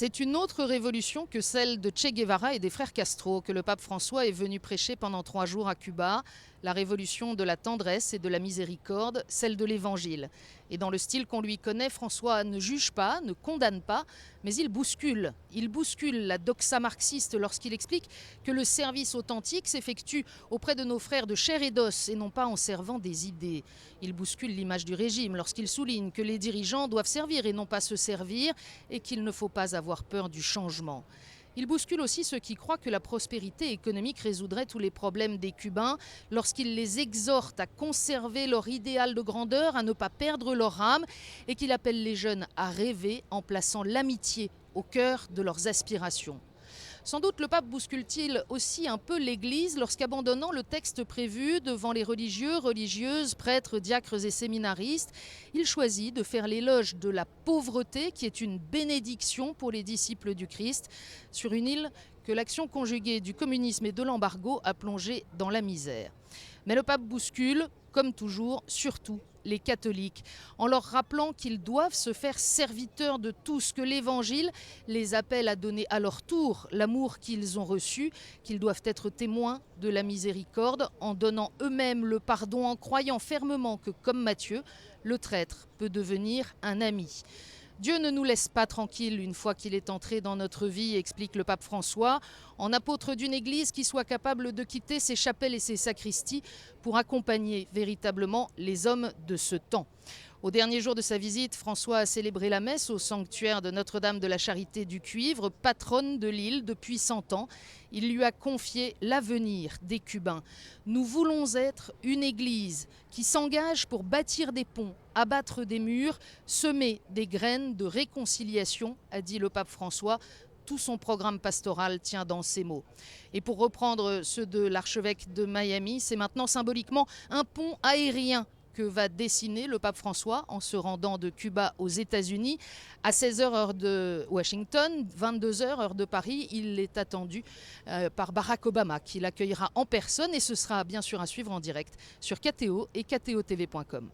C'est une autre révolution que celle de Che Guevara et des frères Castro que le pape François est venu prêcher pendant 3 jours à Cuba, la révolution de la tendresse et de la miséricorde, celle de l'Évangile. Et dans le style qu'on lui connaît, François ne juge pas, ne condamne pas, mais il bouscule. Il bouscule la doxa marxiste lorsqu'il explique que le service authentique s'effectue auprès de nos frères de chair et d'os et non pas en servant des idées. Il bouscule l'image du régime lorsqu'il souligne que les dirigeants doivent servir et non pas se servir et qu'il ne faut pas avoir peur du changement. Il bouscule aussi ceux qui croient que la prospérité économique résoudrait tous les problèmes des Cubains lorsqu'il les exhorte à conserver leur idéal de grandeur, à ne pas perdre leur âme et qu'il appelle les jeunes à rêver en plaçant l'amitié au cœur de leurs aspirations. Sans doute le pape bouscule-t-il aussi un peu l'Église lorsqu'abandonnant le texte prévu devant les religieux, religieuses, prêtres, diacres et séminaristes, il choisit de faire l'éloge de la pauvreté qui est une bénédiction pour les disciples du Christ sur une île que l'action conjuguée du communisme et de l'embargo a plongé dans la misère. Mais le pape bouscule, comme toujours, surtout les catholiques, en leur rappelant qu'ils doivent se faire serviteurs de tous, que l'Évangile les appelle à donner à leur tour l'amour qu'ils ont reçu, qu'ils doivent être témoins de la miséricorde en donnant eux-mêmes le pardon, en croyant fermement que, comme Matthieu, le traître peut devenir un ami. Dieu ne nous laisse pas tranquilles une fois qu'il est entré dans notre vie, explique le pape François, en apôtre d'une église qui soit capable de quitter ses chapelles et ses sacristies pour accompagner véritablement les hommes de ce temps. Au dernier jour de sa visite, François a célébré la messe au sanctuaire de Notre-Dame de la Charité du Cuivre, patronne de l'île depuis 100 ans. Il lui a confié l'avenir des Cubains. Nous voulons être une église qui s'engage pour bâtir des ponts, abattre des murs, semer des graines de réconciliation, a dit le pape François. Tout son programme pastoral tient dans ces mots. Et pour reprendre ceux de l'archevêque de Miami, c'est maintenant symboliquement un pont aérien que va dessiner le pape François en se rendant de Cuba aux États-Unis. À 16h heure de Washington, 22h heure de Paris, il est attendu par Barack Obama qui l'accueillera en personne et ce sera bien sûr à suivre en direct sur KTO et ktotv.com.